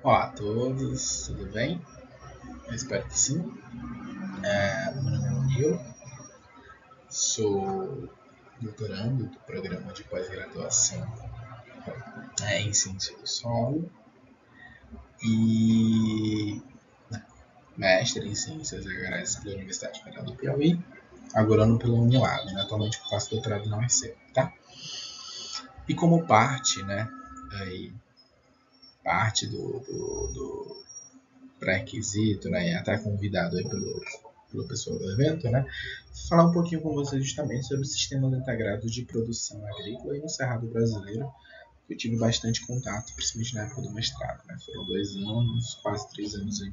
Olá a todos, tudo bem? Eu espero que sim. Meu nome é Murilo, sou doutorando do programa de pós-graduação em Ciência do Solo e mestre em Ciências Agrárias pela Universidade Federal do Piauí, agora pela Unilab, né? Atualmente eu faço doutorado na UFC, tá? E como parte, né, aí, parte do pré-requisito, né, e até convidado aí pelo pessoal do evento, né, falar um pouquinho com vocês justamente sobre o sistema integrado de produção agrícola e no Cerrado brasileiro, que eu tive bastante contato, principalmente na época do mestrado, né, foram 2 anos, quase 3 anos aí,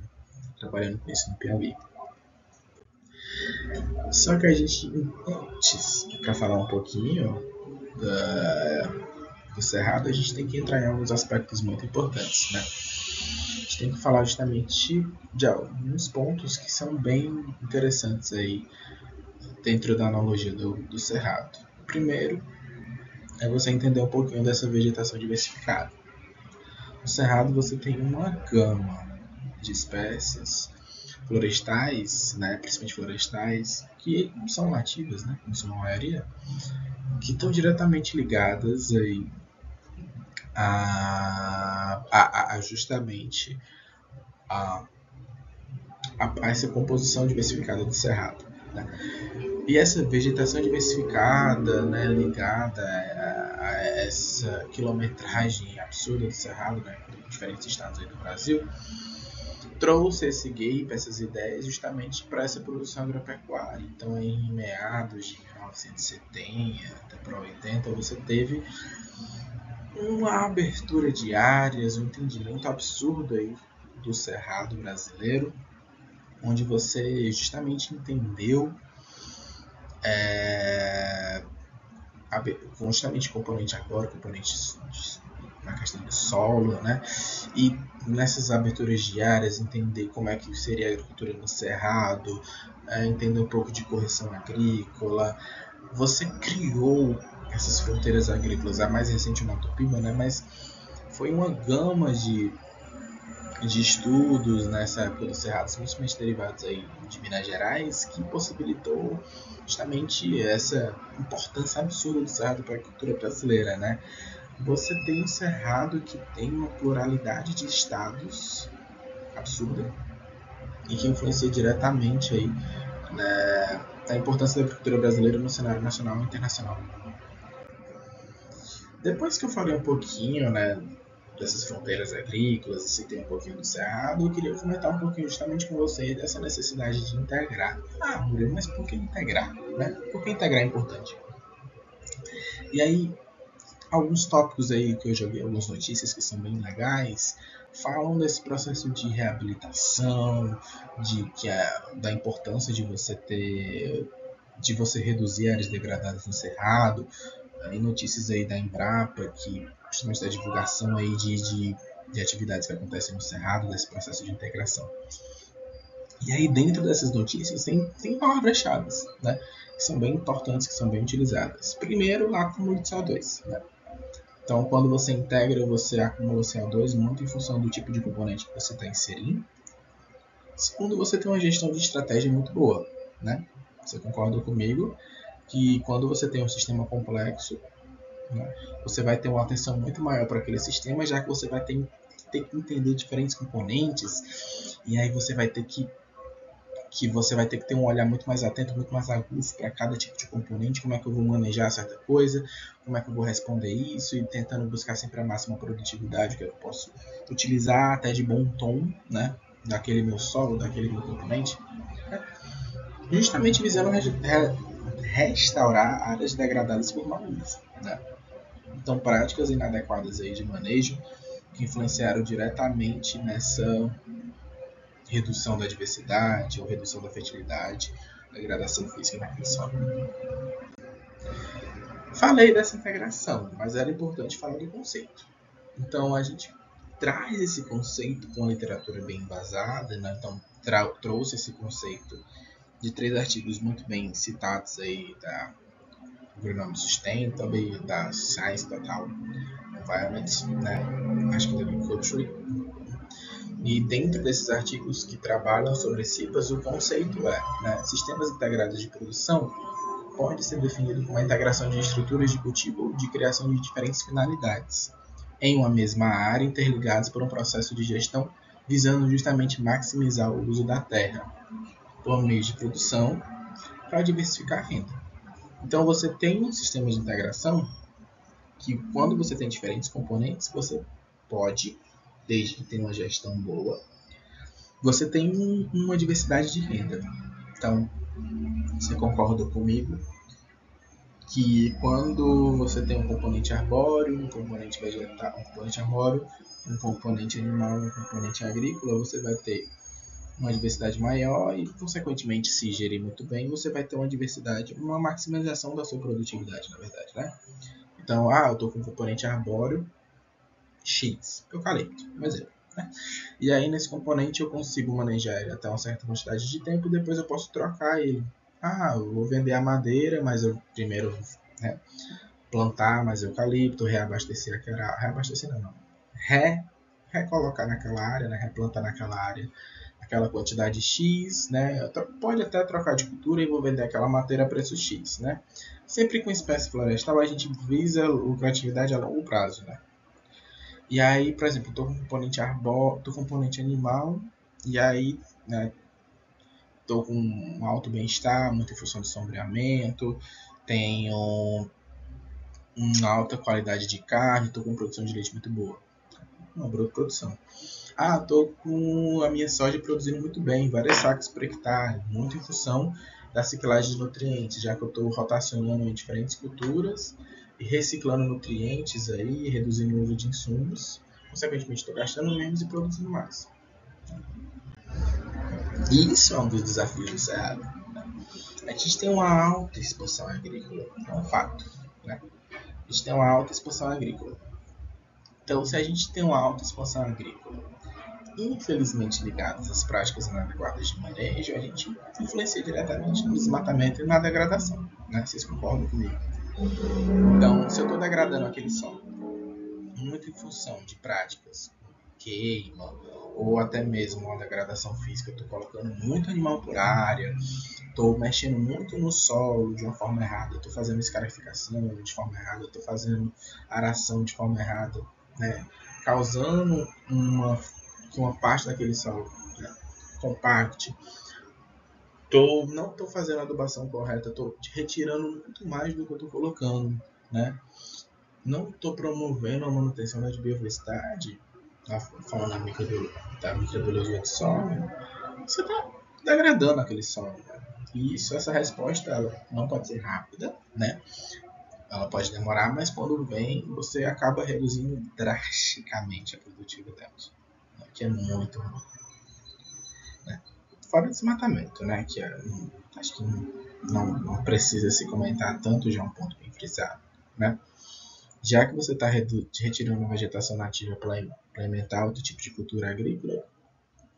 trabalhando com isso no Piauí. Só que a gente, antes, para falar um pouquinho do Cerrado, a gente tem que entrar em alguns aspectos muito importantes, né? A gente tem que falar justamente de alguns pontos que são bem interessantes aí dentro da analogia do cerrado. O primeiro é você entender um pouquinho dessa vegetação diversificada. No cerrado você tem uma gama de espécies florestais, né, principalmente florestais, que são nativas, né, em sua maioria, que estão diretamente ligadas aí a justamente a, a essa composição diversificada do cerrado. Né? E essa vegetação diversificada, né, ligada a essa quilometragem absurda do cerrado, né, em diferentes estados aí do Brasil, trouxe esse gap, essas ideias, justamente para essa produção agropecuária. Então, em meados de 1970 para 80, você teve uma abertura de áreas, um entendimento absurdo aí do cerrado brasileiro, onde você justamente entendeu é, constante componente agora, componentes na questão do solo, né? E nessas aberturas diárias entender como é que seria a agricultura no cerrado, entender um pouco de correção agrícola. Você criou essas fronteiras agrícolas, a mais recente uma Tupima, né? Mas foi uma gama de estudos nessa época dos cerrados, principalmente derivados aí de Minas Gerais, que possibilitou justamente essa importância absurda do cerrado para a cultura brasileira, né? Você tem um cerrado que tem uma pluralidade de estados absurda e que influencia diretamente aí, né, a importância da agricultura brasileira no cenário nacional e internacional. Depois que eu falei um pouquinho, né, dessas fronteiras agrícolas e citei um pouquinho do cerrado, eu queria comentar um pouquinho justamente com você dessa necessidade de integrar. Ah, Murilo, mas por que integrar? Né? Por que integrar é importante? E aí, alguns tópicos aí que eu joguei, algumas notícias que são bem legais, falam desse processo de reabilitação, da importância de você reduzir áreas degradadas no cerrado, e notícias aí da Embrapa, que justamente da divulgação aí de atividades que acontecem no cerrado, desse processo de integração. E aí dentro dessas notícias tem palavras-chave, né, que são bem importantes, que são bem utilizadas. Primeiro, acúmulo de CO2, né? Então, quando você integra, você acumula CO2 muito em função do tipo de componente que você está inserindo. Segundo, você tem uma gestão de estratégia muito boa, né? Você concorda comigo que quando você tem um sistema complexo, né, você vai ter uma atenção muito maior para aquele sistema, já que você vai ter que entender diferentes componentes, e aí você vai ter que ter um olhar muito mais atento, muito mais agudo para cada tipo de componente, como é que eu vou manejar certa coisa, como é que eu vou responder isso, e tentando buscar sempre a máxima produtividade que eu posso utilizar até de bom tom, né, daquele meu solo, daquele meu componente, justamente visando restaurar áreas degradadas por mau uso, né? Então, práticas inadequadas aí de manejo que influenciaram diretamente nessa redução da diversidade ou redução da fertilidade, degradação física naquele solo. Falei dessa integração, mas era importante falar do conceito. Então a gente traz esse conceito com a literatura bem embasada, né? Então trouxe esse conceito de 3 artigos muito bem citados aí da Agronome Sustainable, da Science Total Environment, né? Acho que da Agriculture, E dentro desses artigos que trabalham sobre CIPAs, o conceito é, né, sistemas integrados de produção pode ser definido como a integração de estruturas de cultivo ou de criação de diferentes finalidades em uma mesma área, interligadas por um processo de gestão visando justamente maximizar o uso da terra por meio de produção para diversificar a renda. Então você tem um sistema de integração que, quando você tem diferentes componentes, você pode, desde que tenha uma gestão boa, você tem uma diversidade de renda. Então, você concorda comigo que quando você tem um componente arbóreo, um componente vegetal, um componente arbóreo, um componente animal, um componente agrícola, você vai ter uma diversidade maior e, consequentemente, se gerir muito bem, você vai ter uma diversidade, uma maximização da sua produtividade, na verdade, né? Então, eu estou com um componente arbóreo X, eucalipto, um exemplo, né? E aí, nesse componente, eu consigo manejar ele até uma certa quantidade de tempo, depois eu posso trocar ele. Eu vou vender a madeira, mas eu primeiro, né, plantar mais eucalipto, reabastecer aquela... Reabastecer não. Recolocar naquela área, né, replantar naquela área aquela quantidade X, né? Pode até trocar de cultura e vou vender aquela madeira a preço X, né? Sempre com espécie florestal a gente visa lucratividade a longo prazo, né? E aí, por exemplo, estou com componente arbóreo, estou com componente animal, e aí, né, estou com um alto bem-estar, muita função de sombreamento, tenho uma alta qualidade de carne, estou com produção de leite muito boa. Uma boa produção. Estou com a minha soja produzindo muito bem, vários sacos por hectare, muito em função da ciclagem de nutrientes, já que eu estou rotacionando em diferentes culturas e reciclando nutrientes aí, reduzindo o uso de insumos. Consequentemente, estou gastando menos e produzindo mais. E isso é um dos desafios do Cerrado. A gente tem uma alta expansão agrícola, é um fato, né? A gente tem uma alta expansão agrícola. Então, se a gente tem uma alta expansão agrícola, infelizmente ligadas às práticas inadequadas de manejo, a gente influencia diretamente no desmatamento e na degradação, né? Vocês concordam comigo? Então, se eu estou degradando aquele solo muito em função de práticas queima ou até mesmo uma degradação física, eu estou colocando muito animal por área, estou mexendo muito no solo de uma forma errada, estou fazendo escarificação de forma errada, estou fazendo aração de forma errada, né? Causando uma parte daquele solo, né, compacte. Não estou fazendo a adubação correta, estou retirando muito mais do que eu estou colocando, né? Não estou promovendo a manutenção da biodiversidade, falando da microbiologia do solo, você está degradando aquele solo. E essa resposta ela não pode ser rápida, né? Ela pode demorar, mas quando vem, você acaba reduzindo drasticamente a produtividade, né? Que é muito ruim. Né? Fora o desmatamento, né? Que acho que não precisa se comentar tanto, já é um ponto bem frisado, né? Já que você está retirando a vegetação nativa para implementar outro tipo de cultura agrícola,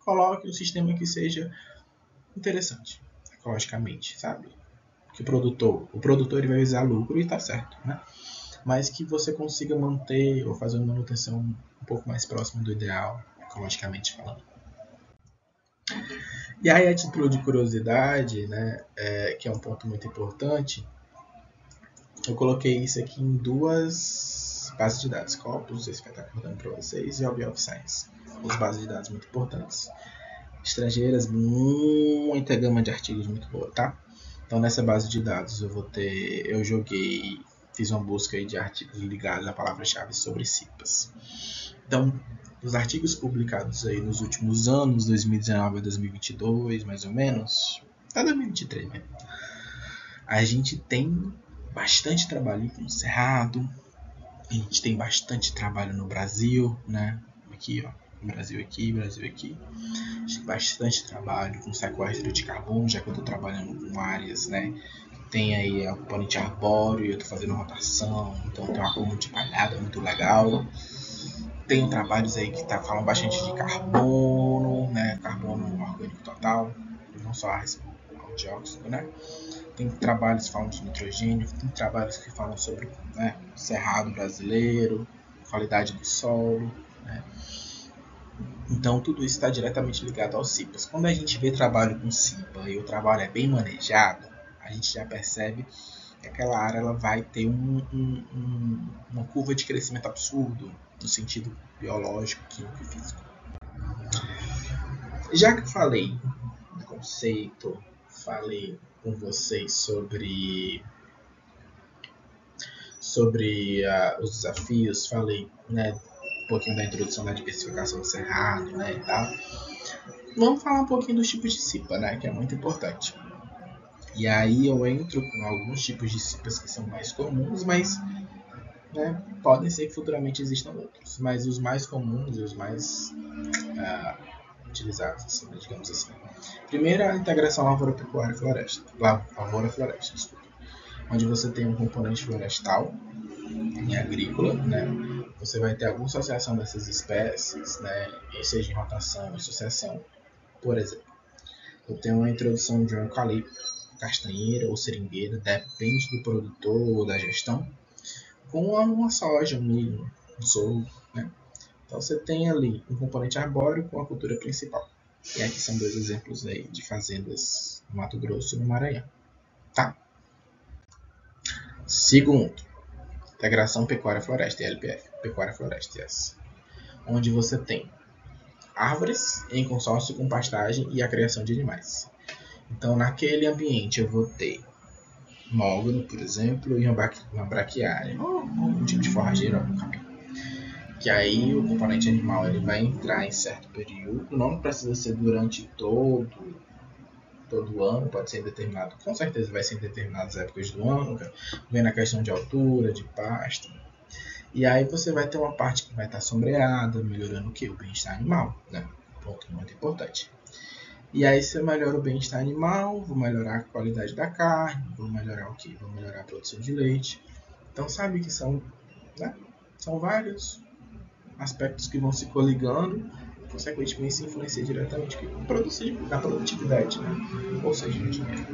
coloque um sistema que seja interessante, ecologicamente, sabe? Que o produtor ele vai visar lucro e está certo, né? Mas que você consiga manter ou fazer uma manutenção um pouco mais próxima do ideal, ecologicamente falando. E aí, a título de curiosidade, né, que é um ponto muito importante, eu coloquei isso aqui em duas bases de dados, Corpus, não sei se vai estar acordando para vocês, e Web of Science, duas bases de dados muito importantes, estrangeiras, muita gama de artigos muito boa, tá? Então, nessa base de dados eu fiz uma busca aí de artigos ligados à palavra-chave sobre CIPAs. Então, os artigos publicados aí nos últimos anos, 2019 a 2022, mais ou menos, até 2023 mesmo, a gente tem bastante trabalho no Cerrado, a gente tem bastante trabalho no Brasil, né? Aqui, ó, Brasil aqui. A gente tem bastante trabalho com sequestro de carbono, já que eu estou trabalhando com áreas, né? Tem aí a componente arbóreo, eu estou fazendo rotação, então tem uma coluna de palhada muito legal. Tem trabalhos aí que falam bastante de carbono, né? Carbono orgânico total, não só o dióxido, né? Tem trabalhos que falam de nitrogênio, tem trabalhos que falam sobre, né, cerrado brasileiro, qualidade do solo, né? Então, tudo isso está diretamente ligado aos CIPAs. Quando a gente vê trabalho com CIPA e o trabalho é bem manejado, a gente já percebe que aquela área ela vai ter uma curva de crescimento absurdo no sentido biológico, químico e físico. Já que eu falei do conceito, falei com vocês sobre os desafios, falei, né, um pouquinho da introdução da diversificação do cerrado, né, e tal. Vamos falar um pouquinho dos tipos de CIPA, né, que é muito importante. E aí eu entro com alguns tipos de CIPAs que são mais comuns, mas, né, podem ser que futuramente existam outros. Mas os mais comuns e os mais utilizados, assim, digamos assim. Primeiro, a integração lavoura-pecuária-floresta. Lavoura-floresta, desculpa. Onde você tem um componente florestal e agrícola, né? Você vai ter alguma associação dessas espécies, né? Seja em rotação ou sucessão. Por exemplo, eu tenho uma introdução de um eucalipto, castanheira ou seringueira, depende do produtor ou da gestão, com uma soja, um milho, um sorgo, né? Então você tem ali um componente arbóreo com a cultura principal. E aqui são dois exemplos aí de fazendas no Mato Grosso e no Maranhão. Tá? Segundo, integração pecuária-floresta, LPF, pecuária-floresta, yes. Onde você tem árvores em consórcio com pastagem e a criação de animais. Então, naquele ambiente, eu vou ter mogno, por exemplo, e uma braquiária, um tipo de forrageira, um capim. Que aí o componente animal ele vai entrar em certo período, não precisa ser durante todo ano, pode ser determinado, com certeza vai ser em determinadas épocas do ano, vem na questão de altura, de pasto. E aí você vai ter uma parte que vai estar sombreada, melhorando o que? O bem-estar animal, né? Ponto muito importante. E aí se eu melhoro o bem-estar animal, vou melhorar a qualidade da carne, vou melhorar o que? Vou melhorar a produção de leite. Então sabe que são, né? São vários aspectos que vão se coligando, consequentemente se influencia diretamente na produtividade, né? Ou seja, no dinheiro.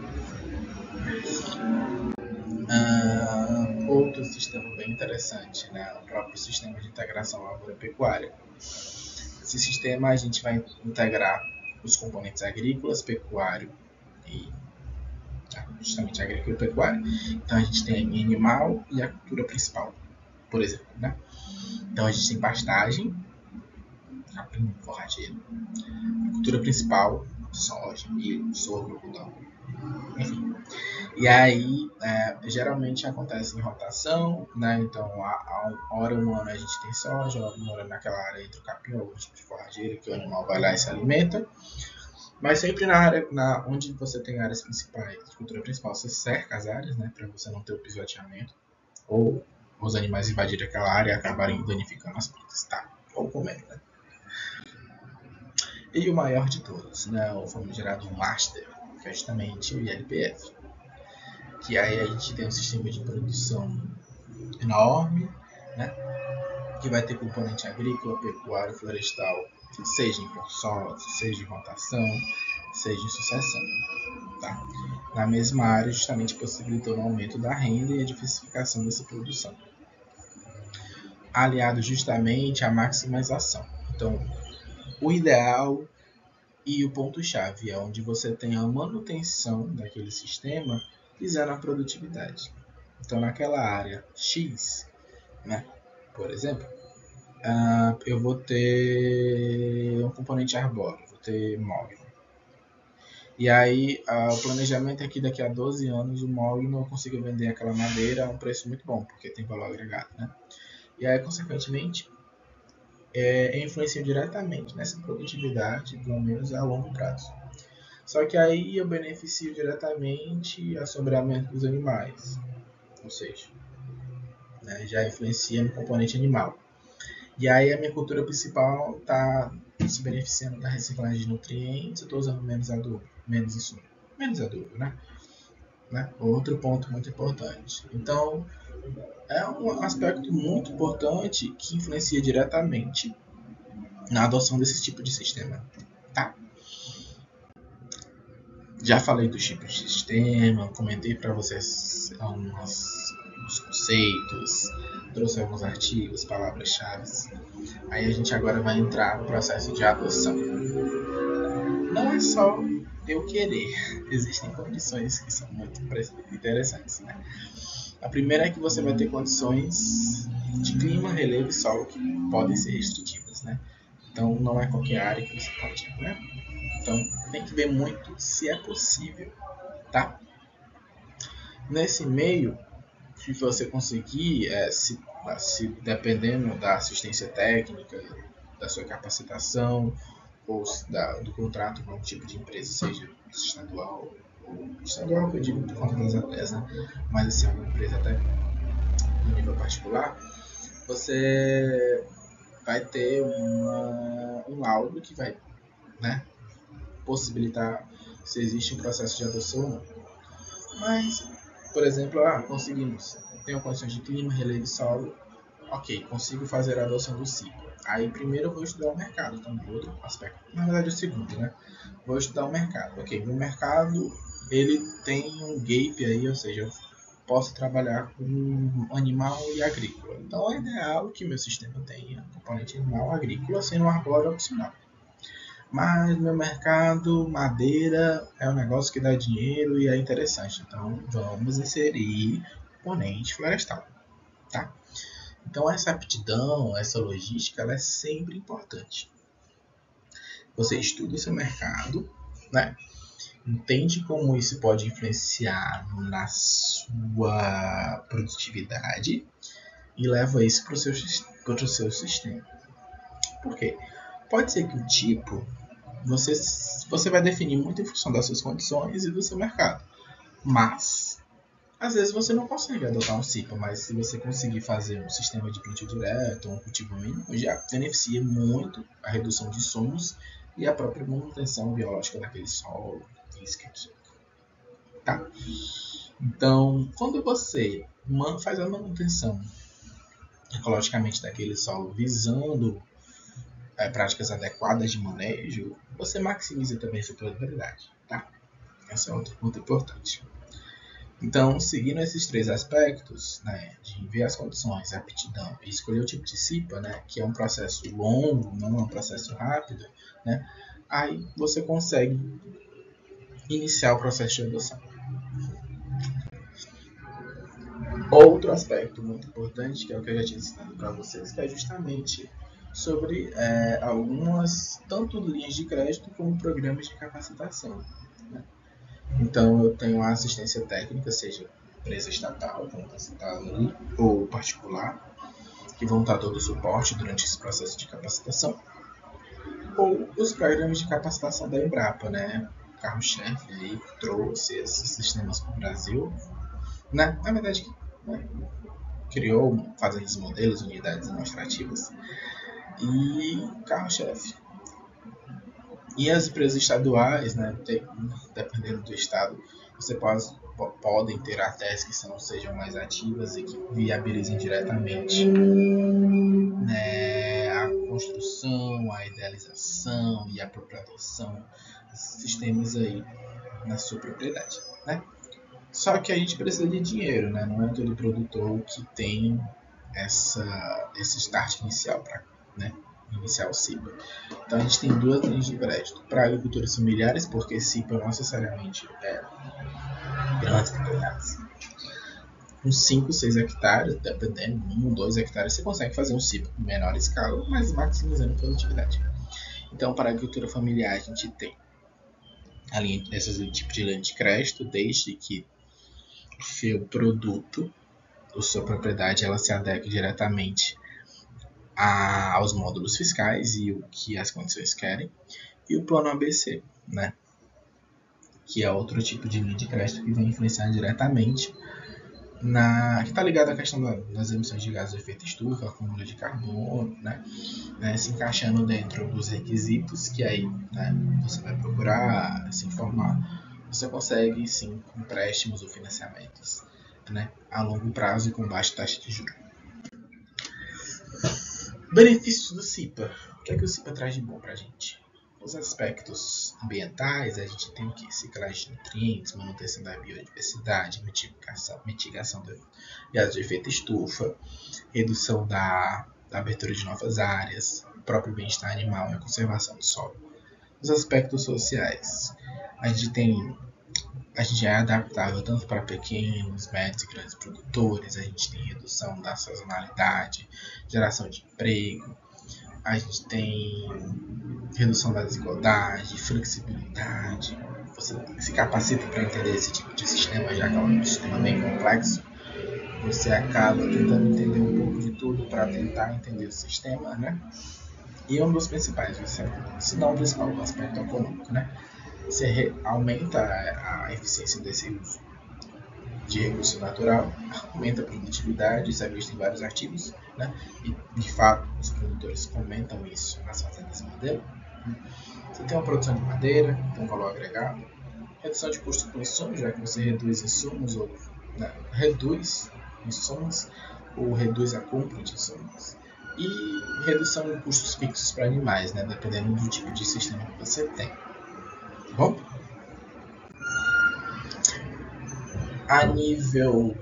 Outro sistema bem interessante, né? O próprio sistema de integração lavoura-pecuária. Esse sistema a gente vai integrar os componentes agrícolas, pecuário e justamente agrícola e pecuária. Então a gente tem animal e a cultura principal, por exemplo, né? Então a gente tem pastagem, capim, forrageiro, a cultura principal, soja, milho, sorgo, algodão, enfim. E aí, geralmente acontece em rotação, né? Então, a hora no ano a gente tem soja, a hora no ano naquela área entre o capim, algum tipo de forrageiro que o animal vai lá e se alimenta. Mas sempre na área, onde você tem áreas principais, de cultura principal, você cerca as áreas, né? Para você não ter o pisoteamento. Ou os animais invadirem aquela área e acabarem danificando as plantas, tá? Ou comendo, né? E o maior de todos, né? O famigerado Master, que é justamente o ILPF. Que aí a gente tem um sistema de produção enorme, né? Que vai ter componente agrícola, pecuário, florestal, seja em consórcio, seja em rotação, seja em sucessão. Tá? Na mesma área, justamente possibilitando o aumento da renda e a diversificação dessa produção. Aliado justamente à maximização. Então, o ideal e o ponto-chave é onde você tem a manutenção daquele sistema visando a produtividade. Então, naquela área X, né, por exemplo, eu vou ter um componente arbóreo, vou ter mogno. E aí, o planejamento é que daqui a 12 anos o mogno eu consiga vender aquela madeira a um preço muito bom, porque tem valor agregado, né? E aí, consequentemente, influencia diretamente nessa produtividade, pelo menos a longo prazo. Só que aí eu beneficio diretamente a sombreamento dos animais, ou seja, né, já influencia no componente animal. E aí a minha cultura principal está se beneficiando da reciclagem de nutrientes, eu estou usando menos adubo, né? Outro ponto muito importante. Então, é um aspecto muito importante que influencia diretamente na adoção desse tipo de sistema, tá? Já falei dos tipos de sistema, comentei para vocês os conceitos, trouxe alguns artigos, palavras-chave. Aí a gente agora vai entrar no processo de adoção. Não é só eu querer, existem condições que são muito interessantes, né? A primeira é que você vai ter condições de clima, relevo e solo que podem ser restritivas, né? Então não é qualquer área que você pode, né? Então tem que ver muito se é possível, tá? Nesse meio, se você conseguir, se dependendo da assistência técnica, da sua capacitação, ou do contrato com um tipo de empresa, seja estadual, ou estadual que eu digo por conta das ATEs, né? Mas assim, uma empresa até no nível particular, você vai ter um laudo que vai, né, possibilitar se existe um processo de adoção ou não. Mas, por exemplo, conseguimos, tenho condições de clima, relevo e solo, ok, consigo fazer a adoção do ciclo. Aí primeiro eu vou estudar o mercado, então outro aspecto. Na verdade é o segundo, né? Vou estudar o mercado. Ok, o mercado ele tem um gap aí, ou seja, eu posso trabalhar com animal e agrícola. Então é ideal que meu sistema tenha componente animal agrícola, sendo um arbóreo opcional. Mas meu mercado, madeira, é um negócio que dá dinheiro e é interessante. Então vamos inserir componente florestal, tá? Então essa aptidão, essa logística, ela é sempre importante. Você estuda o seu mercado, né? Entende como isso pode influenciar na sua produtividade e leva isso para o seu sistema. Por quê? Pode ser que o tipo você vai definir muito em função das suas condições e do seu mercado, mas às vezes você não consegue adotar um CIPA, mas se você conseguir fazer um sistema de plantio direto ou um cultivo mínimo, já beneficia muito a redução de insumos e a própria manutenção biológica daquele solo, física, tá? Então, quando você faz a manutenção ecologicamente daquele solo visando práticas adequadas de manejo, você maximiza também a sua produtividade, tá? Esse é outro ponto importante. Então, seguindo esses três aspectos, né, de ver as condições, a aptidão e escolher o tipo de CIPA, né, que é um processo longo, não é um processo rápido, né, aí você consegue iniciar o processo de adoção. Outro aspecto muito importante, que é o que eu já tinha ensinado para vocês, que é justamente sobre algumas, tanto linhas de crédito como programas de capacitação, né? Então, eu tenho a assistência técnica, seja empresa estatal, como está citado ali, ou particular, que vão dar todo o suporte durante esse processo de capacitação, ou os programas de capacitação da Embrapa, né? O carro-chefe aí trouxe esses sistemas para o Brasil, né? Na verdade, né, criou, fazendo os modelos, unidades demonstrativas, e carro-chefe. E as empresas estaduais, né, dependendo do estado, você podem ter ATEs que sejam mais ativas e que viabilizem diretamente, né, a construção, a idealização e a própria adoção desses sistemas aí na sua propriedade, né? Só que a gente precisa de dinheiro, né? Não é todo produtor que tem esse start inicial para, né, iniciar o CIPA. Então a gente tem duas linhas de crédito para agricultores familiares, porque CIPA não necessariamente é grandes propriedades. Com 5, 6 hectares, dependendo, 1, 2 hectares, você consegue fazer um CIPA em menor escala, mas maximizando a produtividade. Então, para a agricultura familiar, a gente tem esses tipos de linha de crédito, desde que o seu produto, a sua propriedade, ela se adeque diretamente aos módulos fiscais e o que as condições querem, e o plano ABC, né, que é outro tipo de linha de crédito que vai influenciar diretamente que está ligado à questão das emissões de gases de efeito estufa, acúmulo de carbono, né, se encaixando dentro dos requisitos que aí, né, você vai procurar se informar. Você consegue sim empréstimos ou financiamentos, né, a longo prazo e com baixa taxa de juros. Benefícios do CIPA. O que é que o CIPA traz de bom para a gente? Os aspectos ambientais, a gente tem o que? Ciclagem de nutrientes, manutenção da biodiversidade, mitigação do gás de efeito estufa, redução da da abertura de novas áreas, o próprio bem-estar animal e a conservação do solo. Os aspectos sociais. A gente é adaptável tanto para pequenos, médios e grandes produtores, a gente tem redução da sazonalidade, geração de emprego, a gente tem redução da desigualdade, flexibilidade. Você se capacita para entender esse tipo de sistema, já que é um sistema bem complexo. Você acaba tentando entender um pouco de tudo para tentar entender o sistema, né? E um dos principais, se não o principal, o aspecto econômico, né? Você aumenta a eficiência desse uso de recurso natural, aumenta a produtividade, isso é visto em vários artigos, né? E de fato os produtores comentam isso nas fazendas de madeira. Você tem uma produção de madeira, tem um valor agregado, redução de custos com insumos, já que você reduz insumos ou reduz insumos ou reduz a compra de insumos, e redução de custos fixos para animais, né? Dependendo do tipo de sistema que você tem. Bom, a nível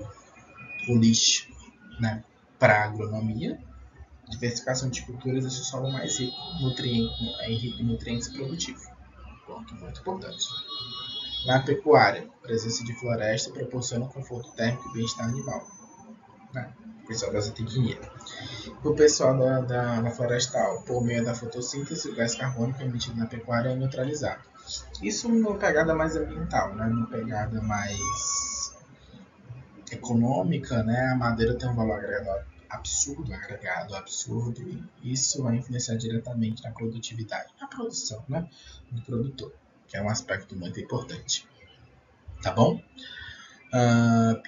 holístico, né, para a agronomia, diversificação de culturas deixa o solo mais rico em nutrientes e produtivo. Ponto muito importante. Na pecuária, a presença de floresta proporciona conforto térmico e bem-estar animal. Né? O pessoal da zootecnia. O pessoal da florestal, por meio da fotossíntese, o gás carbônico emitido na pecuária é neutralizado. Isso numa pegada mais ambiental, né? Numa pegada mais econômica, né? A madeira tem um valor agregado absurdo, e isso vai influenciar diretamente na produtividade, na produção, né? Do produtor, que é um aspecto muito importante. Tá bom?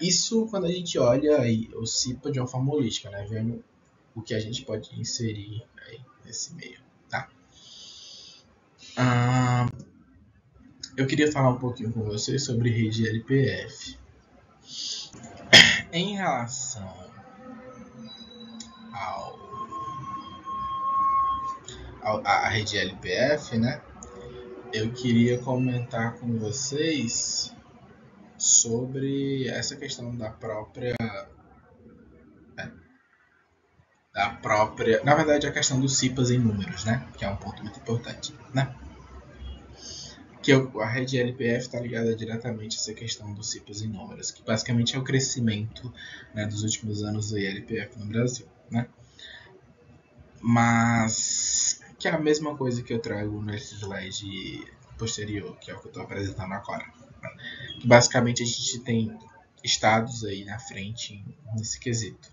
Isso quando a gente olha aí o CIPA de uma forma holística, né? Vendo o que a gente pode inserir aí nesse meio, tá? Eu queria falar um pouquinho com vocês sobre rede LPF. Em relação à rede LPF, né? Eu queria comentar com vocês sobre essa questão da própria, na verdade, a questão dos CIPAs em números, né? Que é um ponto muito importante, né? Que a rede LPF está ligada diretamente a essa questão dos CIPAs em números, que basicamente é o crescimento, né, dos últimos anos do ILPF no Brasil, né? Mas que é a mesma coisa que eu trago nesse slide posterior, que é o que eu estou apresentando agora. Que basicamente a gente tem estados aí na frente nesse quesito.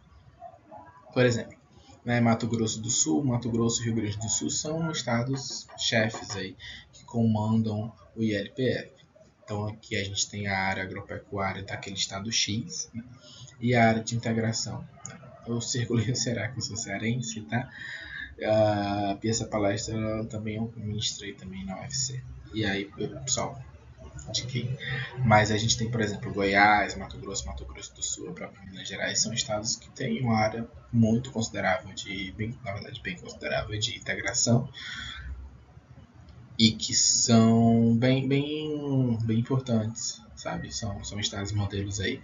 Por exemplo, né, Mato Grosso do Sul, Mato Grosso e Rio Grande do Sul são estados chefes aí que comandam o ILPF. Então aqui a gente tem a área agropecuária daquele estado X, né, e a área de integração. Eu circulei o Ceará, que eu sou cearense, tá? E essa palestra também eu ministrei também na UFC. E aí, pessoal, indiquei. Mas a gente tem, por exemplo, Goiás, Mato Grosso do Sul, a própria Minas Gerais, são estados que têm uma área muito considerável bem considerável de integração e que são bem importantes, sabe? São estados modelos aí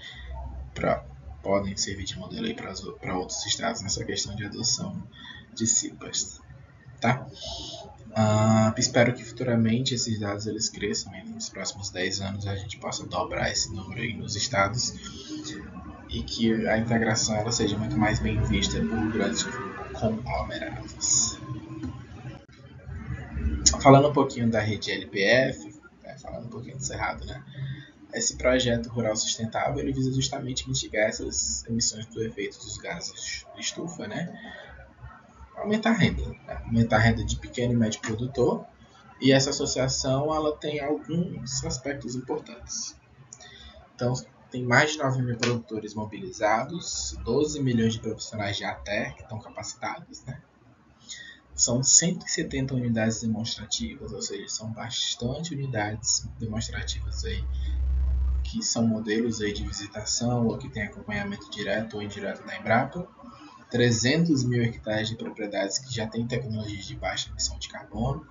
podem servir de modelo aí para outros estados nessa questão de adoção de CIPAs, tá? Espero que futuramente esses dados eles cresçam, e nos próximos 10 anos a gente possa dobrar esse número aí nos estados e que a integração ela seja muito mais bem vista por grandes conglomerados. Falando um pouquinho da rede LPF, falando um pouquinho do Cerrado, né? Esse projeto rural sustentável ele visa justamente mitigar essas emissões do efeito dos gases de estufa, né? Aumentar a renda, né? Aumentar a renda de pequeno e médio produtor, e essa associação ela tem alguns aspectos importantes. Então, tem mais de 9 mil produtores mobilizados, 12 milhões de profissionais de ATER que estão capacitados, né? São 170 unidades demonstrativas, ou seja, são bastante unidades demonstrativas aí, que são modelos aí de visitação ou que tem acompanhamento direto ou indireto da Embrapa. 300 mil hectares de propriedades que já têm tecnologias de baixa emissão de carbono,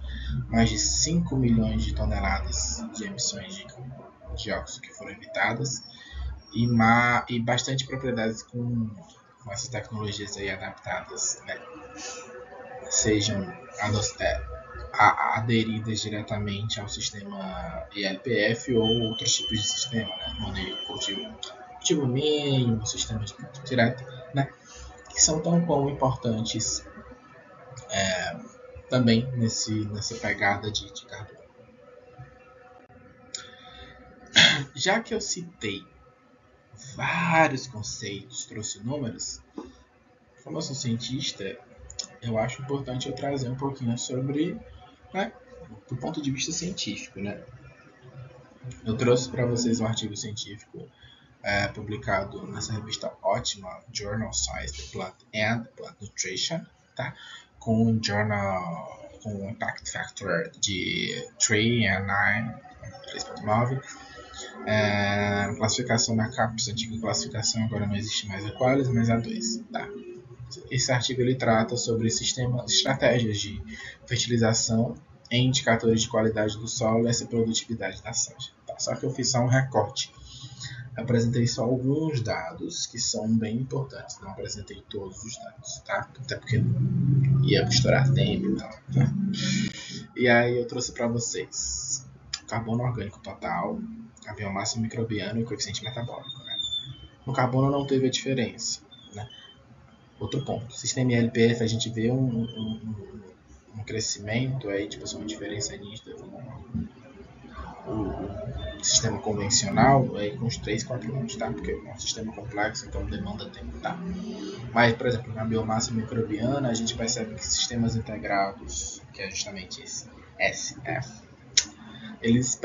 mais de 5 milhões de toneladas de emissões de dióxido que foram evitadas, e bastante propriedades com com essas tecnologias aí adaptadas, né, sejam aderidas diretamente ao sistema ILPF ou outros tipos de sistema, né, manejo cultivo mínimo, sistema de plantio direto, né, que são tão importantes também nessa pegada de carbono. Já que eu citei vários conceitos, trouxe números, como eu sou cientista, eu acho importante eu trazer um pouquinho sobre, né, do ponto de vista científico, né? Eu trouxe para vocês um artigo científico publicado nessa revista ótima, Journal Science Plant and Plant Nutrition, tá? Com um impact factor de 3.9, classificação da CAPES, antiga classificação, agora não existe mais a Qualis, mas a 2, tá? Esse artigo ele trata sobre estratégias de fertilização em indicadores de qualidade do solo e essa produtividade da soja. Tá? Só que eu fiz só um recorte. Apresentei só alguns dados que são bem importantes. Não apresentei todos os dados, tá? Até porque ia misturar tempo e tal. Tá? E aí eu trouxe para vocês carbono orgânico total, a biomassa microbiana e o coeficiente metabólico. Né? No carbono não teve a diferença. Né? Outro ponto, sistema ILPF a gente vê um crescimento aí, tipo assim, uma diferença nítida o sistema convencional aí com os 3, 4 anos, tá? Porque é um sistema complexo, então demanda tempo, tá? Mas, por exemplo, na biomassa microbiana a gente percebe que sistemas integrados, que é justamente esse SF, eles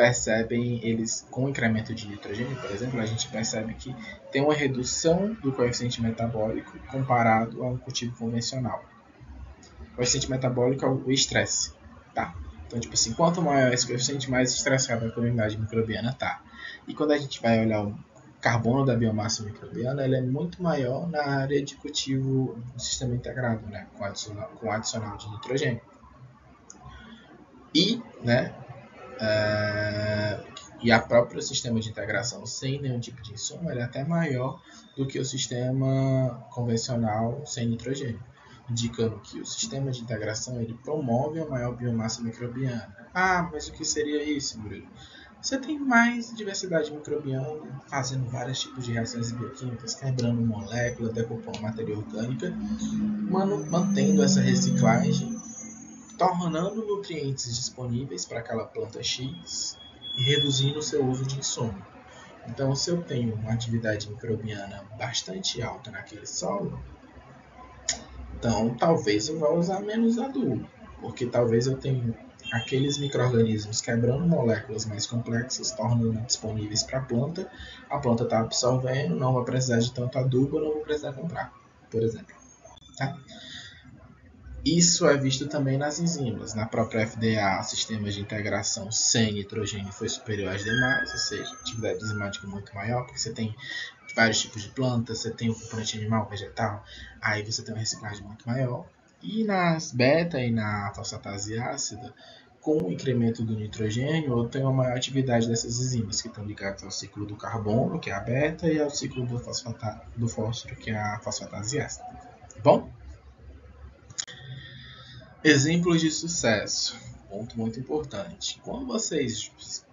com o incremento de nitrogênio, por exemplo, a gente percebe que tem uma redução do coeficiente metabólico comparado a um cultivo convencional. O coeficiente metabólico é o estresse, tá? Então, tipo assim, quanto maior esse coeficiente, mais estressada a comunidade microbiana tá. E quando a gente vai olhar o carbono da biomassa microbiana, ele é muito maior na área de cultivo do sistema integrado, né? Com adicional de nitrogênio. E, né? E a própria sistema de integração sem nenhum tipo de insumo ele é até maior do que o sistema convencional sem nitrogênio, indicando que o sistema de integração ele promove a maior biomassa microbiana. Ah, mas o que seria isso, Murilo? Você tem mais diversidade microbiana fazendo vários tipos de reações bioquímicas, quebrando moléculas, decompondo matéria orgânica, mantendo essa reciclagem, tornando nutrientes disponíveis para aquela planta X e reduzindo o seu uso de insumo. Então, se eu tenho uma atividade microbiana bastante alta naquele solo, então talvez eu vá usar menos adubo, porque talvez eu tenha aqueles micro-organismos quebrando moléculas mais complexas, tornando disponíveis para a planta está absorvendo, não vai precisar de tanto adubo, eu não vou precisar comprar, por exemplo. Tá? Isso é visto também nas enzimas. Na própria FDA, sistemas de integração sem nitrogênio foi superior às demais, ou seja, atividade enzimática muito maior, porque você tem vários tipos de plantas, você tem o componente animal, vegetal, aí você tem uma reciclagem muito maior. E nas beta e na fosfatase ácida, com o incremento do nitrogênio, eu tenho uma maior atividade dessas enzimas, que estão ligadas ao ciclo do carbono, que é a beta, e ao ciclo do fósforo, que é a fosfatase ácida. Bom? Exemplos de sucesso. Ponto muito importante. Quando vocês,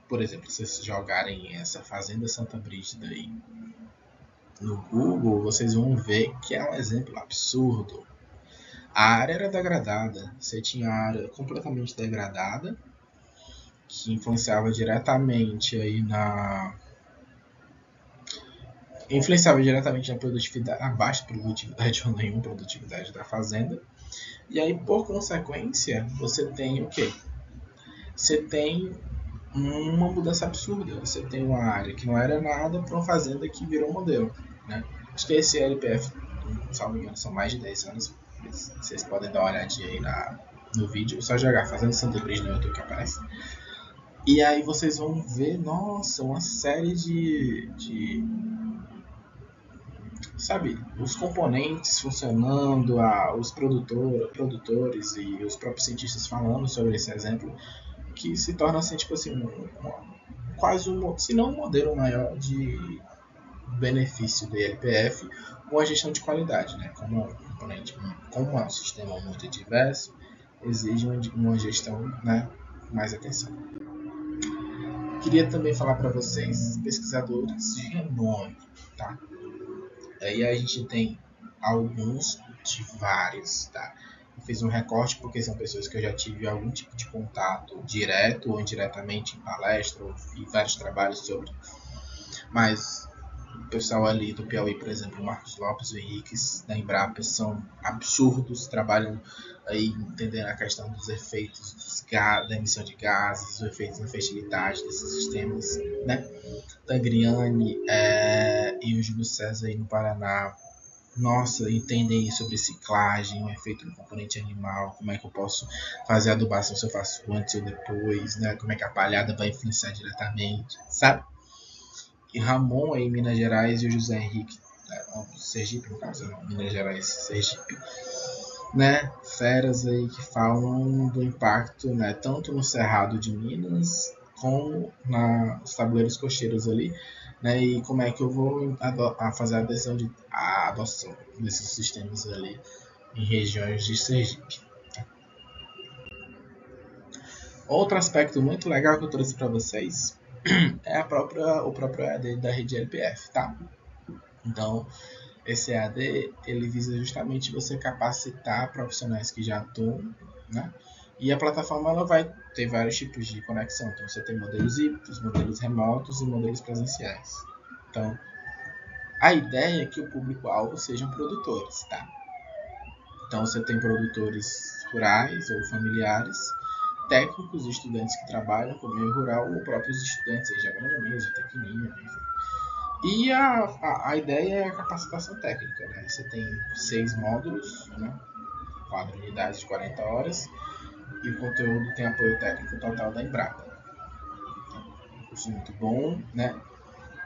por exemplo, vocês jogarem essa Fazenda Santa Brígida aí no Google, vocês vão ver que é um exemplo absurdo. A área era degradada. Você tinha a área completamente degradada, que influenciava diretamente aí na produtividade, a baixa produtividade ou nenhuma produtividade da fazenda. E aí, por consequência, você tem o quê? Você tem uma mudança absurda. Você tem uma área que não era nada para uma fazenda que virou modelo. Né? Acho que esse LPF, salvo engano, são mais de 10 anos. Vocês podem dar uma olhadinha aí no vídeo. Só jogar Fazenda Santa Brígida no YouTube que aparece. E aí vocês vão ver, nossa, uma série de sabe, os componentes funcionando, os produtores e os próprios cientistas falando sobre esse exemplo, que se torna assim, tipo assim, quase se não um modelo maior de benefício do ILPF com a gestão de qualidade, né? Como é um sistema muito diverso, exige uma gestão, né, com mais atenção. Queria também falar para vocês pesquisadores de renome, tá? Aí a gente tem alguns de vários, tá? Eu fiz um recorte porque são pessoas que eu já tive algum tipo de contato direto ou indiretamente em palestra e vários trabalhos sobre. Mas o pessoal ali do Piauí, por exemplo, o Marcos Lopes e o Henrique da Embrapa são absurdos, trabalham aí entendendo a questão dos efeitos da emissão de gases, os efeitos na fertilidade desses sistemas, né? Tangriani e o Júlio César aí no Paraná, nossa, entendem sobre ciclagem, o efeito do componente animal, como é que eu posso fazer a adubação, se eu faço antes ou depois, né? Como é que a palhada vai influenciar diretamente, sabe? E Ramon aí em Minas Gerais e o José Henrique, Sergipe, no caso, não, Minas Gerais, Sergipe, né? Feras aí que falam do impacto, né? Tanto no Cerrado de Minas como nos tabuleiros cocheiros ali, né? E como é que eu vou fazer a adoção desses sistemas ali em regiões de Sergipe. Outro aspecto muito legal que eu trouxe para vocês é o próprio EAD da rede LPF, tá? Então, esse EAD ele visa justamente você capacitar profissionais que já atuam, né? E a plataforma ela vai ter vários tipos de conexão. Então, você tem modelos híbridos, modelos remotos e modelos presenciais. Então, a ideia é que o público-alvo sejam produtores, tá? Então, você tem produtores rurais ou familiares, técnicos e estudantes que trabalham com o meio rural ou próprios estudantes de agronomia, de tecnia, enfim. E a ideia é a capacitação técnica, né? Você tem 6 módulos, né? 4 unidades de 40 horas, e o conteúdo tem apoio técnico total da Embrapa. Então, um curso muito bom, né?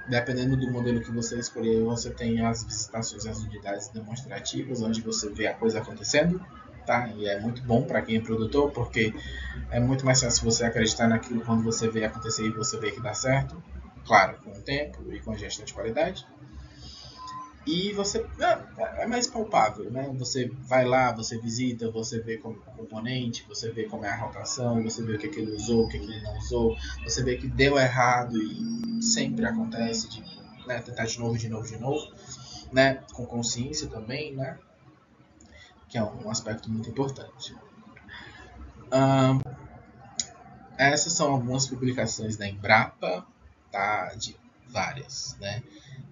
Dependendo do modelo que você escolher, você tem as visitações às unidades demonstrativas, onde você vê a coisa acontecendo, tá? E é muito bom para quem é produtor, porque é muito mais fácil você acreditar naquilo quando você vê acontecer e você vê que dá certo. Claro, com o tempo e com a gestão de qualidade. E você é mais palpável, né? Você vai lá, você visita, você vê como é o componente, você vê como é a rotação, você vê o que ele usou, o que ele não usou, você vê que deu errado e sempre acontece de, né, tentar de novo, né? Com consciência também, né? Que é um aspecto muito importante. Essas são algumas publicações da Embrapa, tá? De várias, né?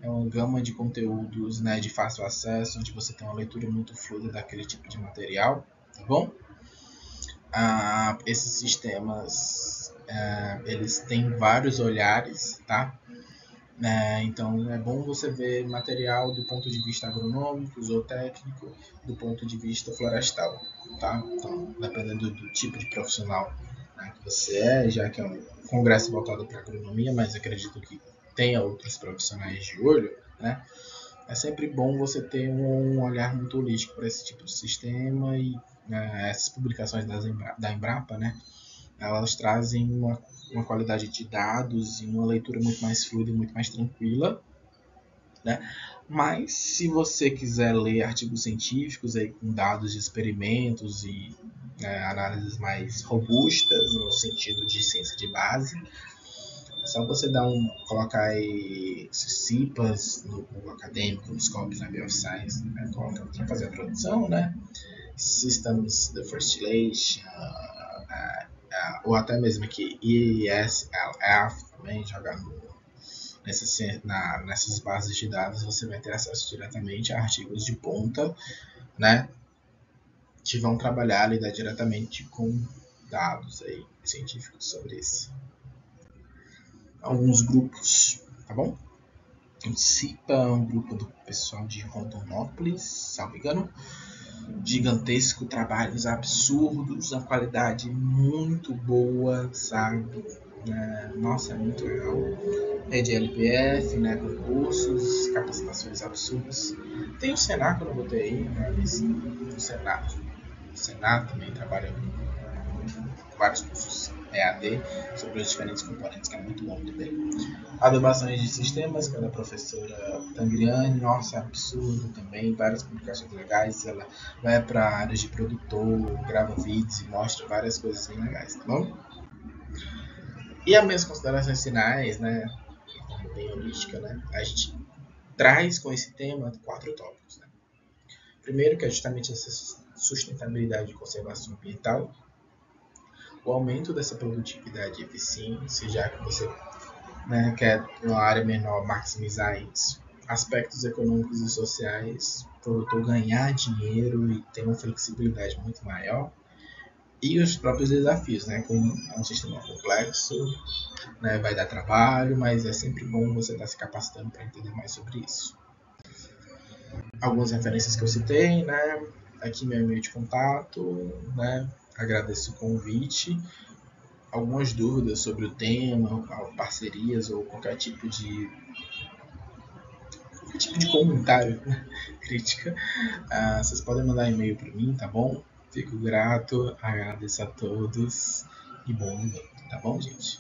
É uma gama de conteúdos, né, de fácil acesso, onde você tem uma leitura muito fluida daquele tipo de material, tá bom? Esses sistemas, eles têm vários olhares, tá? Então é bom você ver material do ponto de vista agronômico, zootécnico, do ponto de vista florestal, tá? Então, dependendo do tipo de profissional, né, que você é, já que é um congresso voltado para agronomia, mas acredito que tenha outros profissionais de olho, né? É sempre bom você ter um olhar muito holístico para esse tipo de sistema e essas publicações da Embrapa, né? Elas trazem uma qualidade de dados e uma leitura muito mais fluida e muito mais tranquila, né? Mas se você quiser ler artigos científicos aí com dados de experimentos e análises mais robustas no sentido de ciência de base, é só você colocar aí CIPAS no Google Acadêmico, no Scopus, na Bioscience, né? Coloca para fazer a tradução, né? Systems the Fertilization, ou até mesmo aqui ESLF também, jogar nessas bases de dados, você vai ter acesso diretamente a artigos de ponta, né? Que vão trabalhar, lidar diretamente com dados aí científicos sobre isso. Alguns grupos, tá bom? O CIPA é um grupo do pessoal de Rondonópolis, salvo engano. Gigantesco, trabalhos absurdos, a qualidade muito boa, sabe? Nossa, é muito legal. Rede LPF, né? Concursos, capacitações absurdas. Tem o Senac que eu não botei aí, mas o Senac também trabalha com vários cursos EAD sobre os diferentes componentes, que é muito bom também. Adubações de sistemas, pela professora Tangriane, nossa, absurdo também, várias publicações legais. Ela vai para áreas de produtor, grava vídeos e mostra várias coisas bem legais, tá bom? E as minhas considerações finais, né, como bem holística, né, a gente traz com esse tema 4 tópicos, né? Primeiro, que é justamente essa sustentabilidade e conservação ambiental, o aumento dessa produtividade e eficiência, já que você, né, quer uma área menor maximizar isso, aspectos econômicos e sociais, o produtor ganhar dinheiro e ter uma flexibilidade muito maior, e os próprios desafios, né, como é um sistema complexo, né, vai dar trabalho, mas é sempre bom você estar se capacitando para entender mais sobre isso. Algumas referências que eu citei, né, aqui meu e-mail de contato, né, agradeço o convite. Algumas dúvidas sobre o tema, parcerias ou qualquer tipo de comentário, crítica, vocês podem mandar e-mail para mim, tá bom? Fico grato, agradeço a todos e bom momento, tá bom, gente?